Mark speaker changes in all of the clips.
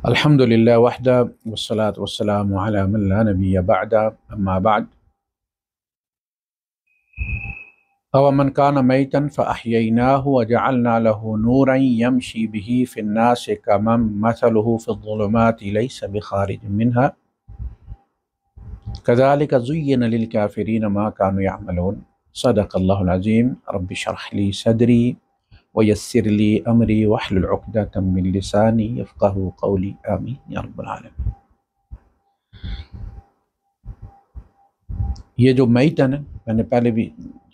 Speaker 1: الحمد لله وحده والصلاة والسلام على من لا نبي بعد أما بعد أو من كان ميتا فأحييناه وجعلنا له نورا يمشي به في الناس كمن مثله في الظلمات ليس بخارج منها كذلك زين للكافرين ما كانوا يعملون صدق الله العظيم. رب اشرح لي صدري ويسر لي أمري واحلل عقدة من لساني يفقهوا قولي آمين یا رب العالمین. یہ جو میتن ہے میں نے پہلے بھی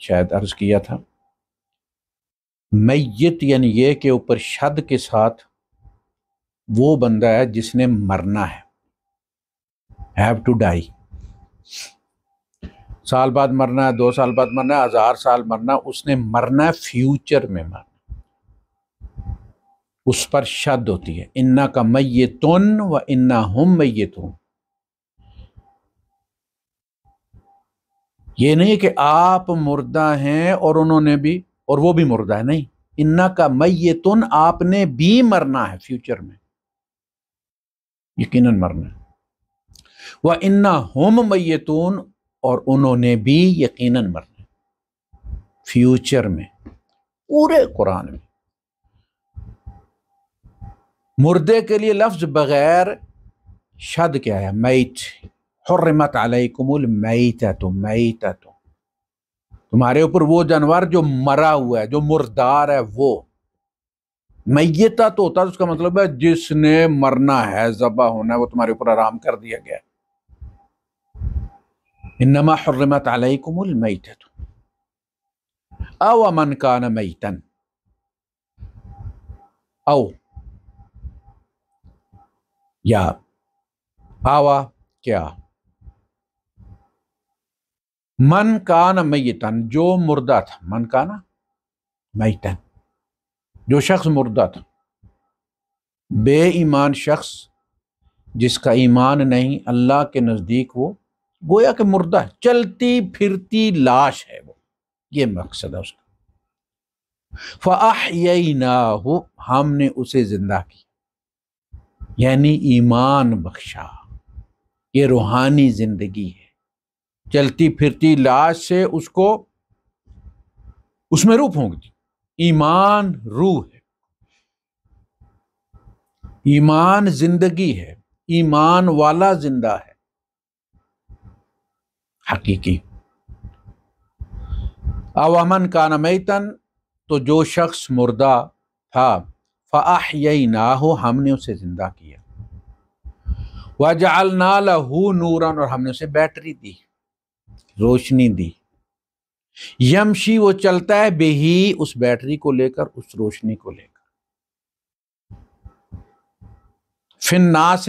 Speaker 1: شاید عرض کیا تھا، میت یعنی یہ کہ اوپر شد کے ساتھ وہ بندہ ہے جس نے مرنا ہے، ہیو ٹو ڈائی. سال بعد مرنا ہے، 2 سال بعد مرنا ہے، 1000 سال مرنا، اس نے مرنا ہے، فیوچر میں مرنا، اس پر شد ہوتی ہے. انک میتن و انہم میتون. یہ نہیں کہ آپ مردہ ہیں اور انہوں نے بھی اور وہ بھی مردہ ہے، نہیں. انک میتن، آپ نے بھی مرنا ہے فیوچر میں، یقیناً مرنا ہے. وَإِنَّهُمْ میتون، اور انہوں نے بھی یقیناً مرنا ہے فیوچر میں. پورے قرآن میں مردے کے لیے لفظ بغیر شد کیا ہے؟ میت. حرمت علیکم المیتۃ، میتۃ، تمہارے اوپر وہ جانور جو مرا ہوا ہے، جو مردار ہے. وہ میتہ تو ہوتا ہے، اس کا مطلب ہے جس نے مرنا ہے، ذبح ہونا ہے، وہ تمہارے اوپر حرام کر دیا گیا ہے. انما حرمت علیکم المیتۃ او من کان میتا، او یا آوا کیا، من کان میتن، جو مردہ تھا. من کانا میتن، جو شخص مردہ تھا، بے ایمان شخص جس کا ایمان نہیں اللہ کے نزدیک، وہ گویا کہ مردہ ہے، چلتی پھرتی لاش ہے وہ. یہ مقصد ہے اس کا. فَأَحْيَيْنَاهُ، ہم نے اسے زندہ کی، یعنی ایمان بخشا. یہ روحانی زندگی ہے. چلتی پھرتی لاش سے اس کو، اس میں روح پھونک دی. ایمان روح ہے، ایمان زندگی ہے، ایمان والا زندہ ہے حقیقی. او من کان میتن، تو جو شخص مردہ تھا، فَأَحْيَيْنَاهُ، ہم نے اسے زندہ کیا. وَجَعَلْنَا لَهُ نُورًا، اور ہم نے اسے بیٹری دی، روشنی دی. یمشی، وہ چلتا ہے، بہی، اس بیٹری کو لے کر، اس روشنی کو لے کر. فی الناس،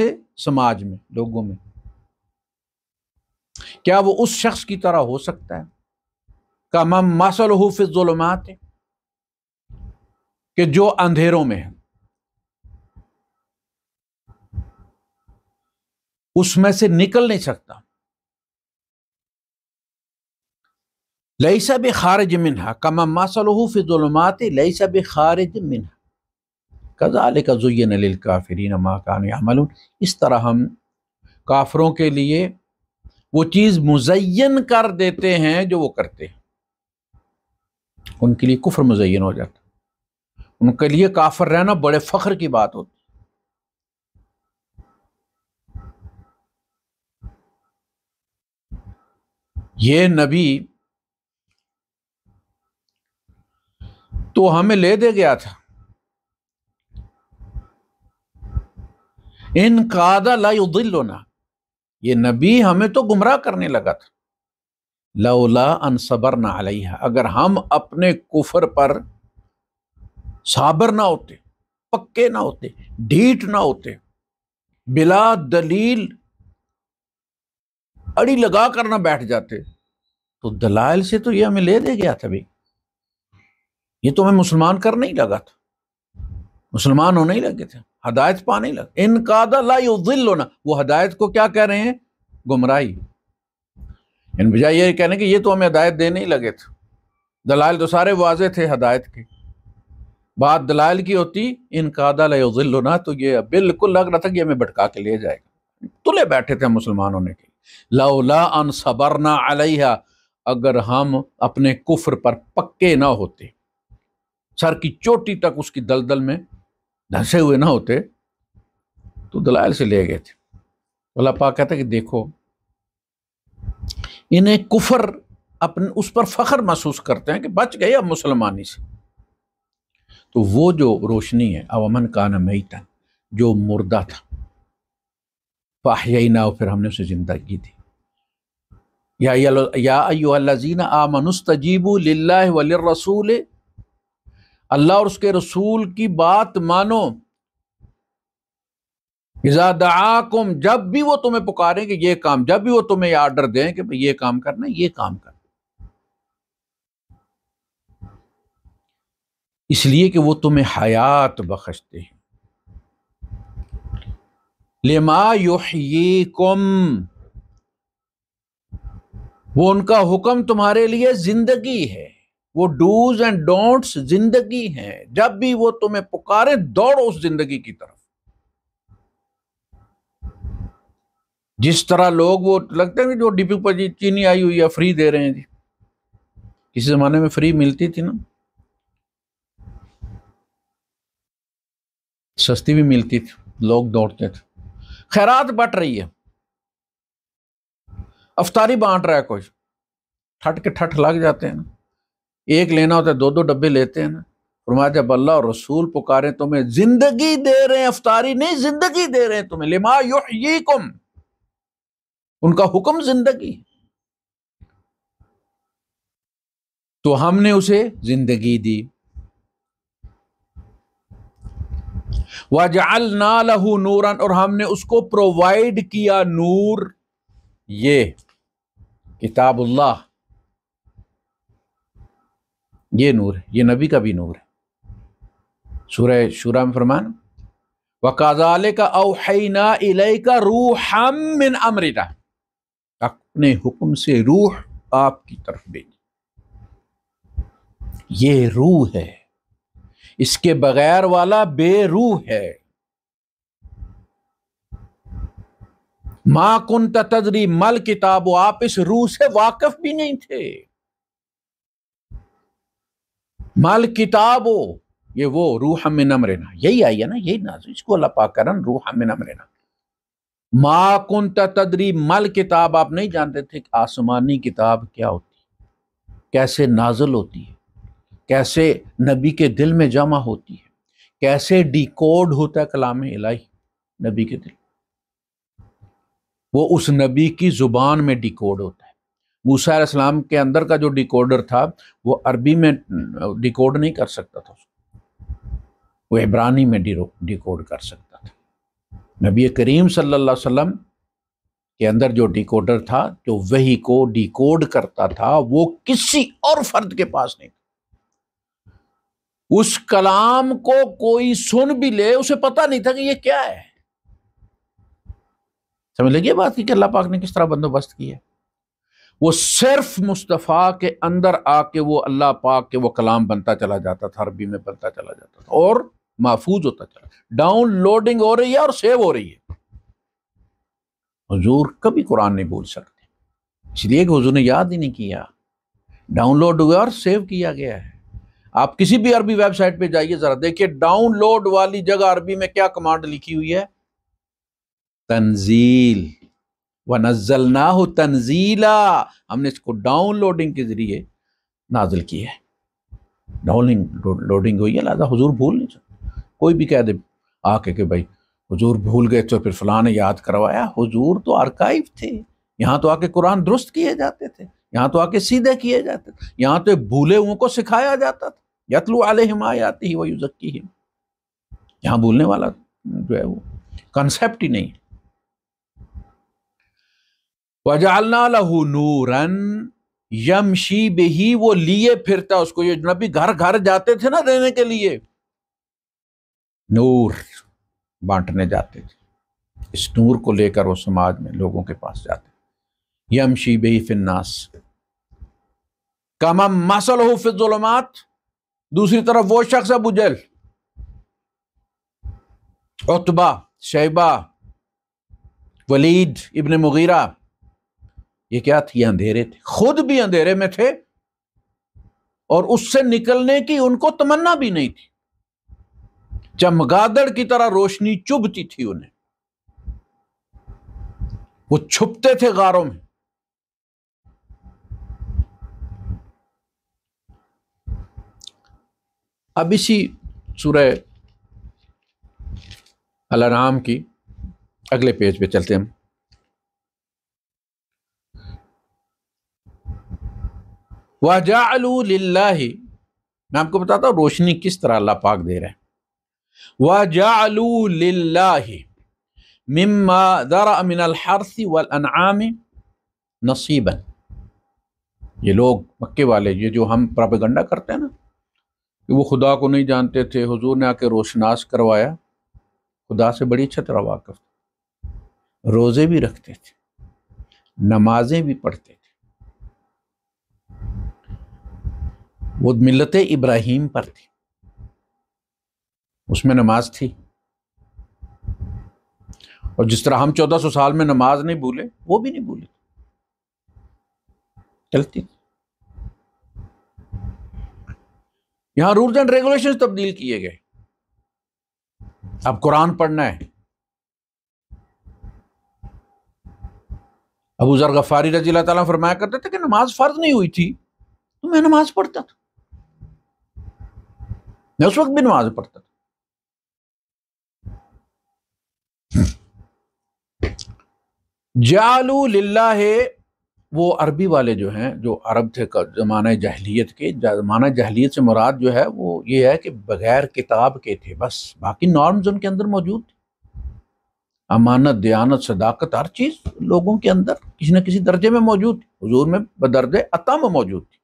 Speaker 1: سماج میں، لوگوں میں. کیا وہ اس شخص کی طرح ہو سکتا ہے کمن مثلہ فی الظلمات، کہ جو اندھیروں میں ہے، اس میں سے نکل نہیں سکتا. لیس بخارج منہا کمن مثلہ فی الظلمات لیس بخارج منہا کذالک زین للکافرین ما کانوا یعملون. اس طرح ہم کافروں کے لیے وہ چیز مزین کر دیتے ہیں جو وہ کرتے ہیں. ان کے لیے کفر مزین ہو جاتا، ان کے لیے کافر رہنا بڑے فخر کی بات ہوتی. یہ نبی تو ہمیں لے دے گیا تھا. ان کاد لا یضلنا، یہ نبی ہمیں تو گمراہ کرنے لگا تھا. لولا ان صبرنا علیہا، اگر ہم اپنے کفر پر صابر نہ ہوتے، پکے نہ ہوتے، ڈھیٹ نہ ہوتے، بلا دلیل اڑی لگا کر نہ بیٹھ جاتے، تو دلائل سے تو یہ ہمیں لے دے گیا تھا. بھائی یہ تو ہمیں مسلمان کرنے ہی لگا تھا، مسلمان ہونے ہی لگے تھے، ہدایت پانے ہی لگے. ان کاد لا یضلنا، وہ ہدایت کو کیا کہہ رہے ہیں؟ گمراہی. ان بجائے یہ کہنے کہ یہ تو ہمیں ہدایت دینے ہی لگے تھے، دلائل تو سارے واضح تھے ہدایت کے. بات دلائل کی ہوتی ان قادا لیضلنا، تو یہ بالکل لگ رہا تھا کہ ہمیں بھٹکا کے لے جائے گا، تلے بیٹھے تھے مسلمان ہونے کے، لولا ان صبرنا علیہا، اگر ہم اپنے کفر پر پکے نہ ہوتے، سر کی چوٹی تک اس کی دلدل میں دھنسے ہوئے نہ ہوتے، تو دلائل سے لے گئے تھے۔ اللہ پاک کہتا ہے کہ دیکھو انہیں کفر اپنے اس پر فخر محسوس کرتے ہیں کہ بچ گئے اب مسلمانی سے، تو وہ جو روشنی ہے اومن کان میتا، جو مردہ تھا، فاحییناہ، پھر ہم نے اسے زندگی دی، یا ایھا الذین آمنوا استجیبوا للہ وللرسول، اللہ اور اس کے رسول کی بات مانو، اذا دعاکم، جب بھی وہ تمہیں پکاریں کہ یہ کام، جب بھی وہ تمہیں یہ آرڈر دیں کہ یہ کام کرنا ہے، یہ کام کرنا، اس لیے کہ وہ تمہیں حیات بخشتے ہیں، لما یحییکم، وہ ان کا حکم تمہارے لیے زندگی ہے، وہ ڈوز اینڈ ڈونٹس زندگی ہیں، جب بھی وہ تمہیں پکارے دوڑو اس زندگی کی طرف۔ جس طرح لوگ وہ لگتے ہیں کہ جو ڈپو پر چینی آئی ہوئی ہے فری دے رہے ہیں جی، کسی زمانے میں فری ملتی تھی نا، سستی بھی ملتی تھی، لوگ دوڑتے تھے۔ خیرات بٹ رہی ہے، افطاری بانٹ رہا ہے کوئی، ٹھٹ کے ٹھٹ لگ جاتے ہیں نا، ایک لینا ہوتا ہے دو دو ڈبے لیتے ہیں نا۔ فرمایا جب اللہ اور رسول پکارے تمہیں، زندگی دے رہے ہیں، افطاری نہیں، زندگی دے رہے ہیں تمہیں، لما یحییکم، ان کا حکم زندگی، تو ہم نے اسے زندگی دی۔ وَجَعَلْنَا لَهُ نُورًا، اور ہم نے اس کو پرووائڈ کیا نور، یہ کتاب اللہ، یہ نور ہے، یہ نبی کا بھی نور ہے۔ سورہ شورى میں فرمان وَكَذَلِكَ أَوْحَيْنَا إِلَيْكَ رُوحًا مِّنْ أَمْرِنَا، اپنے حکم سے روح آپ کی طرف بھیجی، یہ روح ہے، اس کے بغیر والا بے روح ہے۔ ما کنت تدری مل کتاب، آپ اس روح سے واقف بھی نہیں تھے۔ مل کتاب، یہ وہ روح من امرنا، یہی آئی ہے نا، یہی نازل، اس کو اللہ پاک کہہ رہا ہے روح من امرنا۔ ما کنت تدری مل کتاب، آپ نہیں جانتے تھے کہ آسمانی کتاب کیا ہوتی ہے، کیسے نازل ہوتی ہے، کیسے نبی کے دل میں جمع ہوتی ہے، کیسے ڈیکوڈ ہوتا ہے کلام الہی نبی کے دل، وہ اس نبی کی زبان میں ڈیکوڈ ہوتا ہے۔ موسیٰ علیہ السلام کے اندر کا جو ڈیکوڈر تھا وہ عربی میں ڈیکوڈ نہیں کر سکتا تھا، وہ عبرانی میں ڈیکوڈ کر سکتا تھا۔ نبی کریم صلی اللہ علیہ وسلم کے اندر جو ڈیکوڈر تھا، جو وحی کو ڈیکوڈ کرتا تھا، وہ کسی اور فرد کے پاس نہیں تھا۔ اس کلام کو کوئی سن بھی لے، اسے پتہ نہیں تھا کہ یہ کیا ہے۔ سمجھ لگی بات کی کہ اللہ پاک نے کس طرح بندوبست کیا ہے؟ وہ صرف مصطفیٰ کے اندر آ کے وہ اللہ پاک کے وہ کلام بنتا چلا جاتا تھا، عربی میں بنتا چلا جاتا تھا اور محفوظ ہوتا چلا، ڈاؤن لوڈنگ ہو رہی ہے اور سیو ہو رہی ہے۔ حضور کبھی قرآن نہیں بھول سکتے، اس لیے کہ حضور نے یاد ہی نہیں کیا، ڈاؤن لوڈ ہوا اور سیو کیا گیا ہے۔ آپ کسی بھی عربی ویب سائٹ پہ جائیے، ذرا دیکھیے ڈاؤن لوڈ والی جگہ عربی میں کیا کمانڈ لکھی ہوئی ہے، تنزیل، وَنَزَّلْنَاهُ تَنزِيلًا، ہم نے اس کو ڈاؤن لوڈنگ کے ذریعے نازل کیا ہے۔ ڈاؤن لوڈنگ ہوئی ہے، لہذا حضور بھول نہیں سکتے۔ کوئی بھی کہہ دے آ کے کہ بھائی حضور بھول گئے تو پھر فلاں نے یاد کروایا، حضور تو آرکائیو تھے، یہاں تو آ کے قرآن درست کیے جاتے تھے، یہاں تو آ کے سیدھے کیے جاتے تھے، یہاں تو بھولے ہوئوں کو سکھایا جاتا تھا، یتلو علیہم آیاتہ ویزکیہم، یہاں بھولنے والا جو ہے وہ کنسیپٹ ہی نہیں۔ وَجَعَلْنَا لَهُ نُورًا يَمْشِي بِهِ، وہ لیے پھرتا اس کو، یہ نبی گھر گھر جاتے تھے نا دینے کے لیے، نور بانٹنے جاتے تھے، اس نور کو لے کر وہ سماج میں لوگوں کے پاس جاتے، يَمْشِي بِهِ فِي النَّاسِ كَمَثَلُهُ فِي الظُّلُمَاتِ، دوسری طرف وہ شخص ابو جہل، عتبہ، شیبہ، ولید ابن مغیرہ، یہ کیا تھے؟ یہ اندھیرے تھے، خود بھی اندھیرے میں تھے اور اس سے نکلنے کی ان کو تمنا بھی نہیں تھی، چمگادڑ کی طرح روشنی چبھتی تھی انہیں، وہ چھپتے تھے غاروں میں۔ اب اسی سورہ الانعام کی اگلے پیج پہ چلتے ہیں ہم۔ وَجَعَلُوا لِلَّهِ، میں آپ کو بتاتا ہوں روشنی کس طرح اللہ پاک دے رہے ہیں۔ وَجَعَلُوا لِلَّهِ مِمَّا ذَرَأَ مِنَ الْحَرْثِ وَالْأَنْعَامِ نَصِيبًا، یہ لوگ مکے والے، یہ جو ہم پروپیگنڈا کرتے ہیں نا کہ وہ خدا کو نہیں جانتے تھے، حضور نے آ کے روشناس کروایا، خدا سے بڑی اچھا طرح واقف تھے، روزے بھی رکھتے تھے، نمازیں بھی پڑھتے تھے، وہ ملت ابراہیم پر تھی، اس میں نماز تھی، اور جس طرح ہم 1400 سال میں نماز نہیں بھولے، وہ بھی نہیں بھولے، چلتی تھی۔ یہاں رولز اینڈ ریگولیشنز تبدیل کیے گئے، اب قرآن پڑھنا ہے۔ ابو ذر غفاری رضی اللہ تعالیٰ فرمایا کرتے تھے کہ نماز فرض نہیں ہوئی تھی تو میں نماز پڑھتا تھا، میں اس وقت بھی نماز پڑھتا تھا۔ جعلوا للہ، وہ عربی والے جو ہیں، جو عرب تھے زمانہ جاہلیت کے، زمانہ جاہلیت سے مراد جو ہے وہ یہ ہے کہ بغیر کتاب کے تھے، بس باقی نارمز ان کے اندر موجود تھے، امانت، دیانت، صداقت، ہر چیز لوگوں کے اندر کسی نہ کسی درجے میں موجود تھی، حضور میں بدرجہ اتم موجود تھی،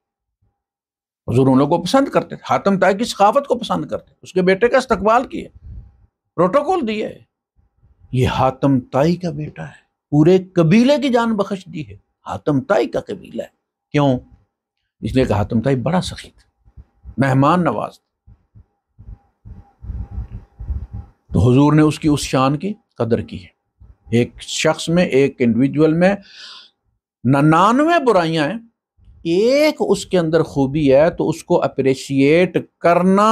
Speaker 1: حضور ان لوگوں کو پسند کرتے تھے، حاتم طائی کی ثقافت کو پسند کرتے، اس کے بیٹے کا استقبال کیے، پروٹوکول دیے، یہ حاتم طائی کا بیٹا ہے، پورے قبیلے کی جان بخش دی ہے، حاتم طائی کا قبیلہ ہے۔ کیوں؟ اس لیے کہ حاتم طائی بڑا سخی تھا، مہمان نواز تھا، تو حضور نے اس کی اس شان کی قدر کی ہے۔ ایک شخص میں، ایک انڈیویجول میں 99 برائیاں ہیں، ایک اس کے اندر خوبی ہے تو اس کو اپریشیٹ کرنا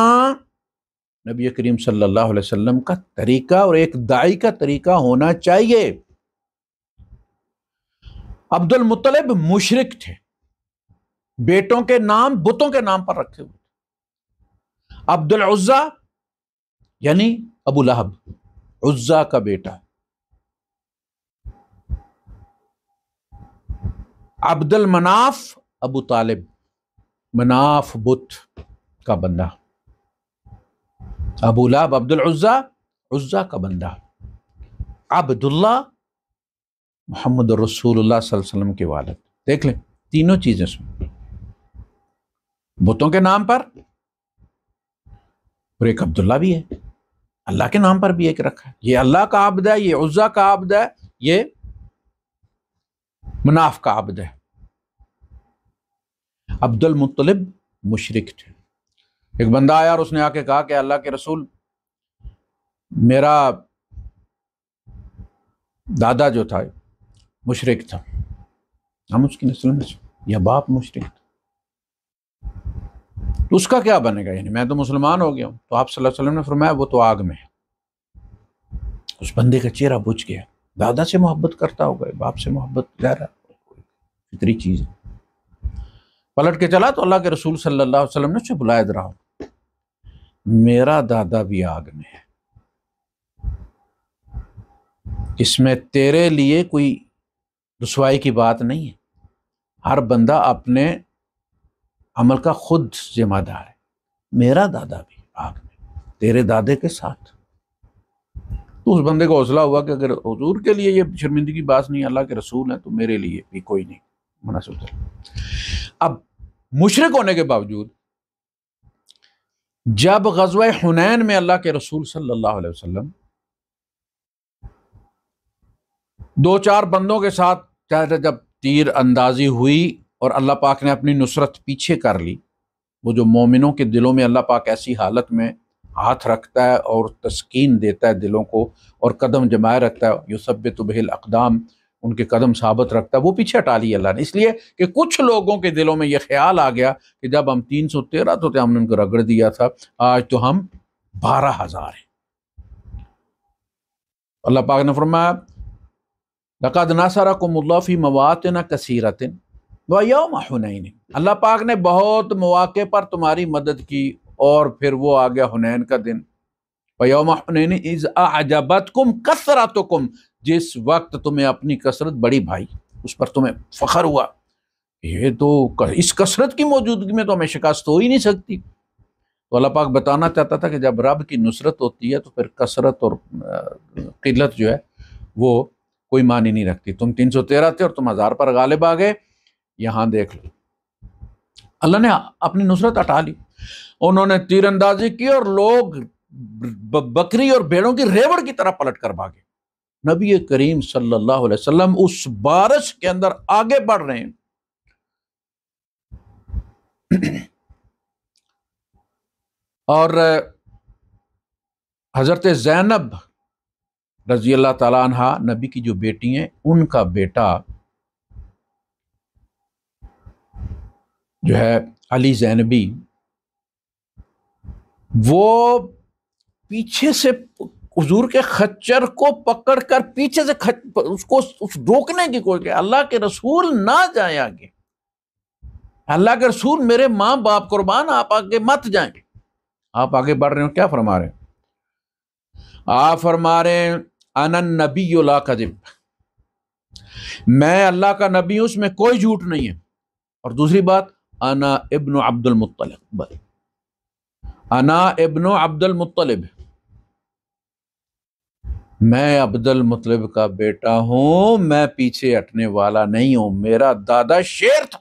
Speaker 1: نبی کریم صلی اللہ علیہ وسلم کا طریقہ اور ایک داعی کا طریقہ ہونا چاہیے۔ عبد المطلب مشرک تھے، بیٹوں کے نام بتوں کے نام پر رکھے ہوئے، عبد العزا یعنی ابو لہب، عزا کا بیٹا، عبد المناف ابو طالب، مناف بت کا بندہ، ابو لہب عبد العزا، عزا کا بندہ، عبداللہ محمد رسول اللہ صلی اللہ علیہ وسلم کے والد۔ دیکھ لیں تینوں چیزیں سن، بتوں کے نام پر، اور ایک عبداللہ بھی ہے، اللہ کے نام پر بھی ایک رکھا ہے، یہ اللہ کا عبد ہے، یہ عزا کا عبد ہے، یہ مناف کا عبد ہے۔ عبد المطلب مشرک تھے۔ ایک بندہ آیا اور اس نے آ کے کہا کہ اللہ کے رسول، میرا دادا جو تھا مشرک تھا، ہم اس کی نسل میں سے، یا باپ مشرک تھا، تو اس کا کیا بنے گا؟ یعنی میں تو مسلمان ہو گیا ہوں۔ تو آپ صلی اللہ علیہ وسلم نے فرمایا وہ تو آگ میں ہے۔ اس بندے کا چہرہ بجھ گیا، دادا سے محبت کرتا ہوگا، باپ سے محبت، ظاہر ہے فطری چیز ہے۔ پلٹ کے چلا تو اللہ کے رسول صلی اللہ علیہ وسلم نے اسے بلایا، ادھر آؤ، میرا دادا بھی آگ میں ہے، اس میں تیرے لیے کوئی رسوائی کی بات نہیں ہے، ہر بندہ اپنے عمل کا خود ذمہ دار ہے، میرا دادا بھی آگ میں تیرے دادے کے ساتھ۔ تو اس بندے کو حوصلہ ہوا کہ اگر حضور کے لیے یہ شرمندگی کی بات نہیں، اللہ کے رسول ہیں، تو میرے لیے بھی کوئی نہیں مناسب ہے۔ اب مشرک ہونے کے باوجود جب غزوہ حنین میں اللہ کے رسول صلی اللہ علیہ وسلم 2-4 بندوں کے ساتھ جب تیر اندازی ہوئی اور اللہ پاک نے اپنی نصرت پیچھے کر لی، وہ جو مومنوں کے دلوں میں اللہ پاک ایسی حالت میں ہاتھ رکھتا ہے اور تسکین دیتا ہے دلوں کو، اور قدم جمائے رکھتا ہے، یثبت بہ الاقدام، ان کے قدم ثابت رکھتا ہے، وہ پیچھے ہٹا لی اللہ نے، اس لیے کہ کچھ لوگوں کے دلوں میں یہ خیال آ گیا کہ جب ہم 313 تو تھے ہم نے ان کو رگڑ دیا تھا، آج تو ہم 12,000 ہیں۔ اللہ پاک نے فرمایا لقد نصرکم اللہ فی مواطن کثیرۃ ویوم حنین، اللہ پاک نے بہت مواقع پر تمہاری مدد کی، اور پھر وہ آ گیا حنین کا دن، ویوم حنین اذ اعجبتکم کثرتکم، جس وقت تمہیں اپنی کثرت بڑی بھائی، اس پر تمہیں فخر ہوا، یہ تو اس کثرت کی موجودگی میں تو ہمیں شکست ہو ہی نہیں سکتی۔ تو اللہ پاک بتانا چاہتا تھا کہ جب رب کی نصرت ہوتی ہے تو پھر کثرت اور قلت جو ہے وہ کوئی معنی نہیں رکھتی۔ تم 313 تھے اور تم 1000 پر غالب آ گئے، یہاں دیکھ لو اللہ نے اپنی نصرت ہٹا لی، انہوں نے تیر اندازی کی اور لوگ بکری اور بھیڑوں کی ریوڑ کی طرح پلٹ کر بھاگے۔ نبی کریم صلی اللہ علیہ وسلم اس بارش کے اندر آگے بڑھ رہے ہیں، اور حضرت زینب رضی اللہ تعالیٰ عنہ نبی کی جو بیٹی ہیں، ان کا بیٹا جو ہے علی زینبی، وہ پیچھے سے حضور کے خچر کو پکڑ کر پیچھے سے اس کو روکنے کی کوشش کی، اللہ کے رسول نہ جائیں آگے، اللہ کے رسول میرے ماں باپ قربان، آپ آگے مت جائیں۔ آپ آگے بڑھ رہے ہو، کیا فرما رہے ہیں؟ آپ فرما رہے ہیں انا النبی لا کذب، میں اللہ کا نبی ہوں، اس میں کوئی جھوٹ نہیں ہے، اور دوسری بات انا ابن عبد المطلب، انا ابن عبد المطلب، میں عبد المطلب کا بیٹا ہوں، میں پیچھے ہٹنے والا نہیں ہوں، میرا دادا شیر تھا،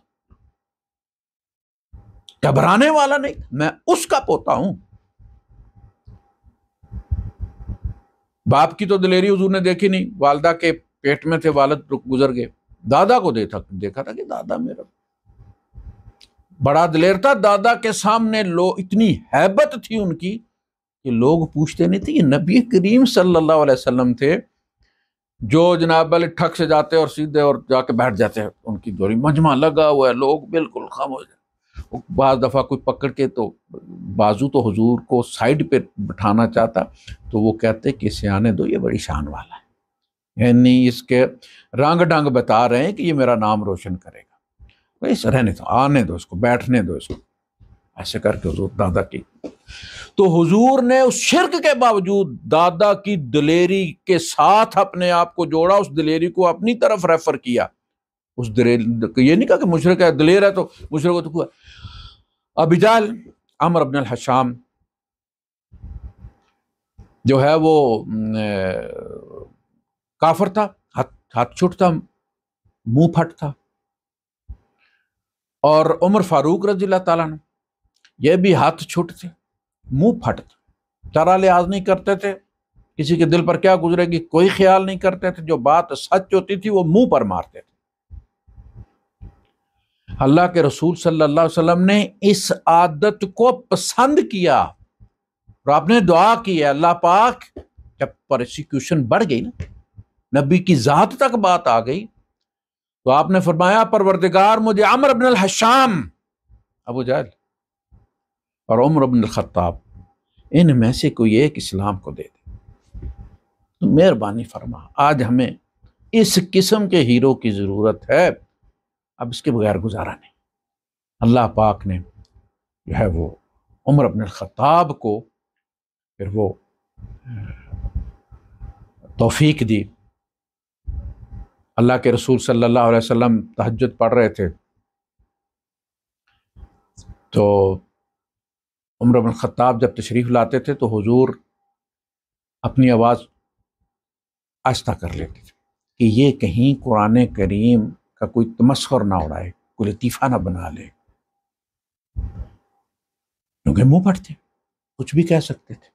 Speaker 1: گھبرانے والا نہیں، میں اس کا پوتا ہوں۔ باپ کی تو دلیری حضور نے دیکھی نہیں، والدہ کے پیٹ میں تھے، والد گزر گئے، دادا کو دیکھا تھا کہ دادا میرا بڑا دلیر تھا، دادا کے سامنے اتنی ہیبت تھی ان کی کہ لوگ پوچھتے نہیں تھے، یہ نبی کریم صلی اللہ علیہ وسلم تھے جو جناب علی ٹھک سے جاتے اور سیدھے اور جا کے بیٹھ جاتے ہیں، ان کی دوری مجمع لگا ہوا ہے، لوگ بالکل خاموش ہیں۔ بعض دفعہ کوئی پکڑ کے تو بازو تو حضور کو سائیڈ پہ بٹھانا چاہتا تو وہ کہتے کہ اسے آنے دو، یہ بڑی شان والا ہے، یعنی اس کے رنگ ڈنگ بتا رہے ہیں کہ یہ میرا نام روشن کرے گا، اس رہنے دو، آنے دو اس کو، بیٹھنے دو اس کو، ایسے کر کے حضور دادا کی، تو حضور نے اس شرک کے باوجود دادا کی دلیری کے ساتھ اپنے آپ کو جوڑا، اس دلیری کو اپنی طرف ریفر کیا، اس یہ نہیں کہا کہ مشرک ہے، دلیر ہے تو مشرک ہو تو ابی جہل عمرو بن الحشام جو ہے وہ کافر تھا، ہاتھ چھوٹ تھا، منہ پھٹ تھا، اور عمر فاروق رضی اللہ تعالیٰ عنہ یہ بھی ہاتھ چھوٹ تھے، منہ پھٹ تھا، ذرا لحاظ نہیں کرتے تھے، کسی کے دل پر کیا گزرے گی کوئی خیال نہیں کرتے تھے، جو بات سچ ہوتی تھی وہ منہ پر مارتے تھے۔ اللہ کے رسول صلی اللہ علیہ وسلم نے اس عادت کو پسند کیا اور آپ نے دعا کی ہے، اللہ پاک جب پرسیکیوشن بڑھ گئی نا، نبی کی ذات تک بات آ گئی، تو آپ نے فرمایا پروردگار مجھے عمرو بن الحشام، ابو جہل اور عمر بن الخطاب، ان میں سے کوئی ایک اسلام کو دے دے، تو مہربانی فرما، آج ہمیں اس قسم کے ہیرو کی ضرورت ہے، اب اس کے بغیر گزارا نہیں۔ اللہ پاک نے جو ہے وہ عمر بن الخطاب کو پھر وہ توفیق دی۔ اللہ کے رسول صلی اللہ علیہ وسلم تہجد پڑھ رہے تھے تو عمر بن الخطاب جب تشریف لاتے تھے تو حضور اپنی آواز آہستہ کر لیتے تھے کہ یہ کہیں قرآن کریم کا کوئی تمسخر نہ اڑائے، کوئی لطیفہ نہ بنا لے، کیونکہ منہ پھٹ تھے، کچھ بھی کہہ سکتے تھے۔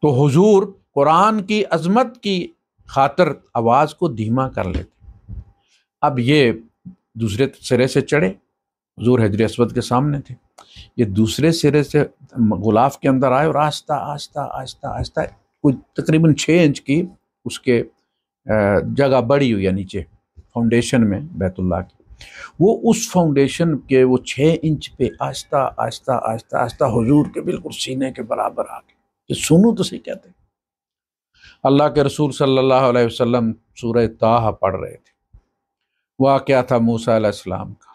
Speaker 1: تو حضور قرآن کی عظمت کی خاطر آواز کو دھیما کر لیتے۔ اب یہ دوسرے سرے سے چڑھے حضور حجر اسود کے سامنے تھے، یہ دوسرے سرے سے غلاف کے اندر آئے اور آہستہ آہستہ آہستہ آہستہ کوئی تقریباً 6 انچ کی اس کے جگہ بڑی ہوئی ہے نیچے فاؤنڈیشن میں بیت اللہ کی، وہ اس فاؤنڈیشن کے وہ 6 انچ پہ آہستہ آہستہ آہستہ آہستہ حضور کے بالکل سینے کے برابر آ گئے. یہ سنو تو صحیح کہتے ہیں. اللہ کے رسول صلی اللہ علیہ وسلم سورہ طٰہٰ پڑھ رہے تھے. واقعہ تھا موسیٰ علیہ السلام کا.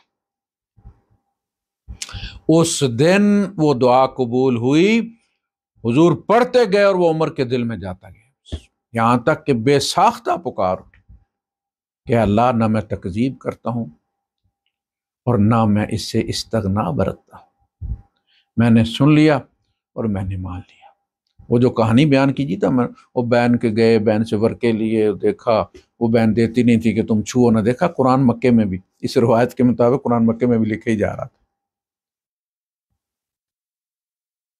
Speaker 1: اس دن وہ دعا قبول ہوئی، حضور پڑھتے گئے اور وہ عمر کے دل میں جاتا گیا، یہاں تک کہ بے ساختہ پکار اٹھے کہ اللہ نہ میں تکذیب کرتا ہوں اور نہ میں اس سے استغنا برتتا ہوں، میں نے سن لیا اور میں نے مان لیا. وہ جو کہانی بیان کیجیے تھا، میں وہ بہن کے گئے، بہن سے ورکے لیے، دیکھا وہ بہن دیتی نہیں تھی کہ تم چھو نہ، دیکھا قرآن مکے میں بھی اس روایت کے مطابق قرآن مکے میں بھی لکھے ہی جا رہا تھا.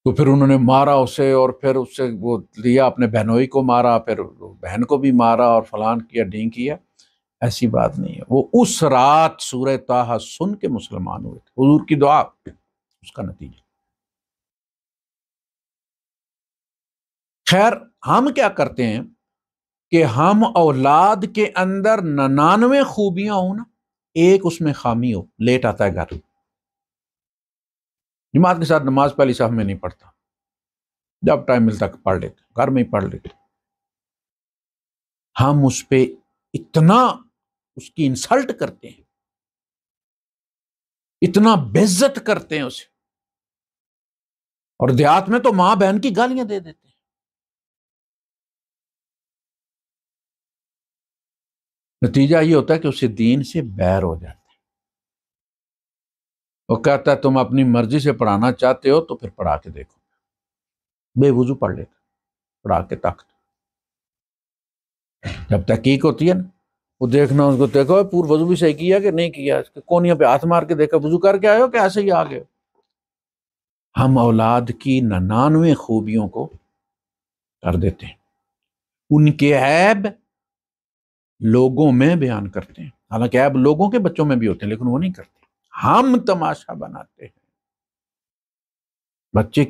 Speaker 1: تو پھر انہوں نے مارا اسے، اور پھر اس سے وہ لیا اپنے بہنوئی کو مارا، پھر بہن کو بھی مارا اور فلان کیا ڈھینگ کیا. ایسی بات نہیں ہے. وہ اس رات سورہ طٰہٰ سن کے مسلمان ہوئے تھے، حضور کی دعا اس کا نتیجہ. خیر ہم کیا کرتے ہیں کہ ہم اولاد کے اندر 99 خوبیاں ہوں نا، ایک اس میں خامی ہو، لیٹ آتا ہے گھر، جماعت کے ساتھ نماز پہلی صف میں نہیں پڑھتا، جب ٹائم ملتا پڑھ لیتے، گھر میں ہی پڑھ لیتے. ہم اس پہ اتنا اس کی انسلٹ کرتے ہیں، اتنا بےعزت کرتے ہیں اسے، اور دیہات میں تو ماں بہن کی گالیاں دے دیتے ہیں. نتیجہ یہ ہوتا ہے کہ اسے دین سے بیر ہو جاتا ہے. وہ کہتا ہے تم اپنی مرضی سے پڑھانا چاہتے ہو تو پھر پڑھا کے دیکھو. بے وضو پڑھ لیتا، پڑھا کے طاقت. جب تحقیق ہوتی ہے نا، وہ دیکھنا اس کو، دیکھو پور وضو بھی صحیح کیا کہ نہیں کیا، اس کے کونیاں پہ ہاتھ مار کے دیکھا وضو کر کے آئے ہو کہ ایسے ہی آ گئے. ہم اولاد کی 99 خوبیوں کو کر دیتے ہیں، ان کے عیب لوگوں میں بیان کرتے ہیں، حالانکہ عیب لوگوں کے بچوں میں بھی ہوتے ہیں لیکن وہ نہیں کرتے. ہم تماشا بناتے ہیں. بچے